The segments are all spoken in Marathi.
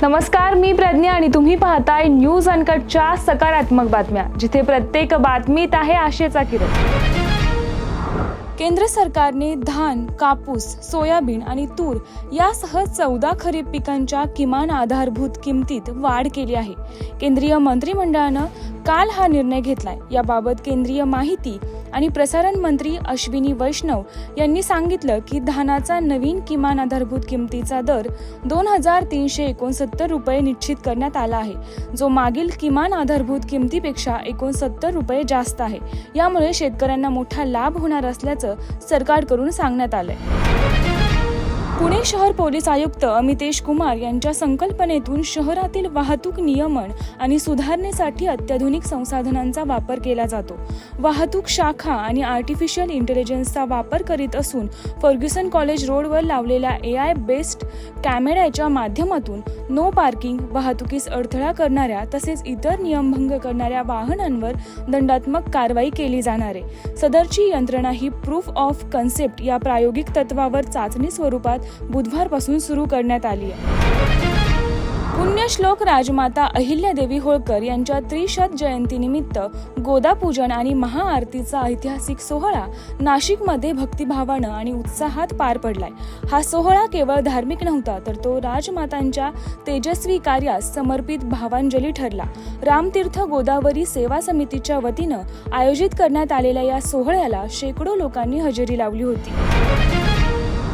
नमस्कार, मी प्रज्ञा आणि तुम्ही पाहताय न्यूज अनकटच्या सकारात्मक बातम्या, जिथे प्रत्येक बातमीत आहे आशेचा किरण। केंद्र सरकारने धान, कापूस, सोयाबीन आणि तूर यासह 14 खरीप पिकांच्या किमान आधारभूत किमतीत वाढ केली आहे। केंद्रीय मंत्रिमंडळानं काल हा निर्णय घेतलाय। याबाबत केंद्रीय माहिती आणि प्रसारण मंत्री अश्विनी वैष्णव यांनी सांगितलं की धानाचा नवीन किमान आधारभूत किमतीचा दर 2369 रुपये निश्चित करण्यात आला आहे, जो मागील किमान आधारभूत किमतीपेक्षा 69 रुपये जास्त आहे। यामुळे शेतकऱ्यांना मोठा लाभ होणार असल्याचं सरकारकडून सांगण्यात आलंय। पुणे शहर पोलीस आयुक्त अमितेश कुमार यांच्या संकल्पनेतून शहरातील वाहतूक नियमन आणि सुधारणेसाठी अत्याधुनिक संसाधनांचा वापर केला जातो। वाहतूक शाखा आणि आर्टिफिशियल इंटेलिजन्सचा वापर करीत असून फर्ग्युसन कॉलेज रोडवर लावलेल्या AI बेस्ड कॅमेऱ्याच्या माध्यमातून नो पार्किंग, वाहतुकीस अडथळा करणाऱ्या तसेच इतर नियमभंग करणाऱ्या वाहनांवर दंडात्मक कारवाई केली जाणार आहे। सदरची यंत्रणा ही प्रूफ ऑफ कन्सेप्ट या प्रायोगिक तत्वावर चाचणी स्वरूपात बुधवारपासून सुरू करण्यात आली आहे। पुण्यश्लोक राजमाता अहिल्यादेवी होळकर यांच्या त्रिशत जयंतीनिमित्त गोदापूजन आणि महाआरतीचा ऐतिहासिक सोहळा नाशिकमध्ये भक्तिभावानं आणि उत्साहात पार पडलाय। हा सोहळा केवळ धार्मिक नव्हता, तर तो राजमातांच्या तेजस्वी कार्यास समर्पित भावांजली ठरला। रामतीर्थ गोदावरी सेवा समितीच्या वतीनं आयोजित करण्यात आलेल्या या सोहळ्याला शेकडो लोकांनी हजेरी लावली होती।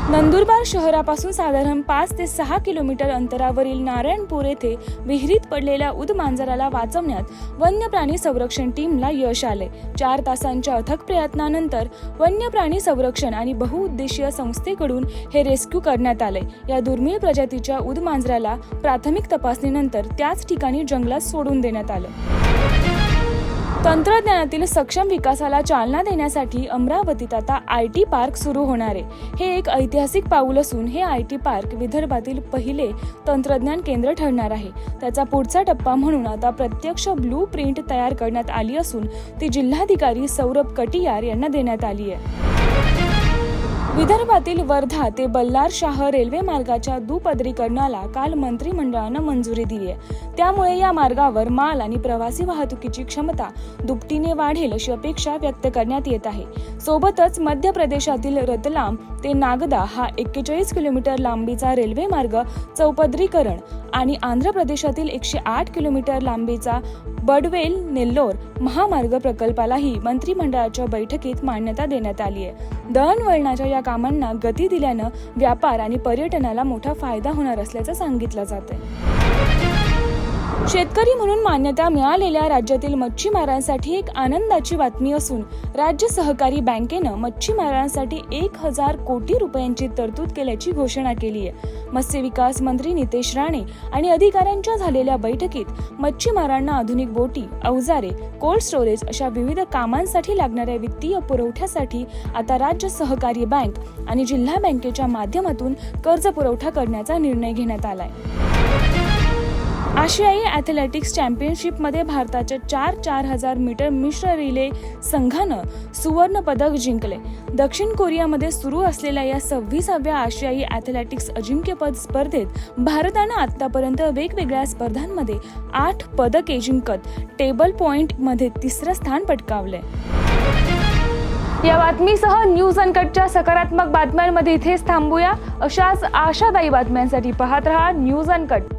नंदुरबार शहरापासून साधारण 5 ते 6 किलोमीटर अंतरावरील नारायणपूर येथे विहिरीत पडलेल्या उद मांजराला वाचवण्यात वन्य प्राणी संरक्षण टीमला यश आले। 4 तासांच्या अथक प्रयत्नानंतर वन्य प्राणी संरक्षण आणि बहुउद्देशीय संस्थेकडून हे रेस्क्यू करण्यात आले। या दुर्मिळ प्रजातीच्या उद मांजराला प्राथमिक तपासणीनंतर त्याच ठिकाणी जंगलात सोडून देण्यात आलं। तंत्रज्ञानातील सक्षम विकासाला चालना देण्यासाठी अमरावतीत आता IT पार्क सुरू होणार आहे। हे एक ऐतिहासिक पाऊल असून हे IT पार्क विदर्भातील पहिले तंत्रज्ञान केंद्र ठरणार आहे। त्याचा पुढचा टप्पा म्हणून आता प्रत्यक्ष ब्लू प्रिंट तयार करण्यात आली असून ती जिल्हाधिकारी सौरभ कटियार यांना देण्यात आली आहे। विदर्भातील वर्धा ते बल्लारशाह रेल्वे मार्गाच्या दुपदरीकरणाला काल मंत्रिमंडळानं मंजुरी दिली आहे। त्यामुळे या मार्गावर माल आणि प्रवासी वाहतुकीची क्षमता दुपटीने वाढेल अशी अपेक्षा व्यक्त करण्यात येत आहे। सोबतच मध्य प्रदेशातील रतलाम ते नागदा हा 41 किलोमीटर लांबीचा रेल्वे मार्ग चौपदरीकरण आणि आंध्र प्रदेशातील 108 किलोमीटर लांबीचा बडवेल नेल्लोर महामार्ग प्रकल्पालाही मंत्रिमंडळाच्या बैठकीत मान्यता देण्यात आली आहे। दळणवळणाच्या या कामांना गती दिल्यानं व्यापार आणि पर्यटनाला मोठा फायदा होणार असल्याचं सांगितलं जात आहे। शेतकरी म्हणून मान्यता मिळालेल्या राज्यातील मच्छीमारांसाठी एक आनंदाची बातमी असून राज्य सहकारी बँकेनं मच्छीमारांसाठी 1000 कोटी रुपयांची तरतूद केल्याची घोषणा केली आहे। मत्स्य विकास मंत्री नितेश राणे आणि अधिकाऱ्यांच्या झालेल्या बैठकीत मच्छीमारांना आधुनिक बोटी, अवजारे, कोल्ड स्टोरेज अशा विविध कामांसाठी लागणाऱ्या वित्तीय पुरवठ्यासाठी आता राज्य सहकारी बँक आणि जिल्हा बँकेच्या माध्यमातून कर्ज पुरवठा करण्याचा निर्णय घेण्यात आलाय। आशियाई ॲथलेटिक्स चॅम्पियनशिपमध्ये भारताच्या 4000 मीटर मिश्र रिले संघानं सुवर्ण पदक जिंकले। दक्षिण कोरियामध्ये सुरू असलेल्या या 26व्या आशियाई ॲथलेटिक्स अजिंक्यपद स्पर्धेत भारतानं आतापर्यंत वेगवेगळ्या स्पर्धांमध्ये 8 पदके जिंकत टेबल पॉइंटमध्ये 3रं स्थान पटकावलंय। या बातमीसह न्यूज अनकटच्या सकारात्मक बातम्यांमध्ये इथेच थांबूया। अशाच आशादायी बातम्यांसाठी पाहत रहा न्यूज अनकट।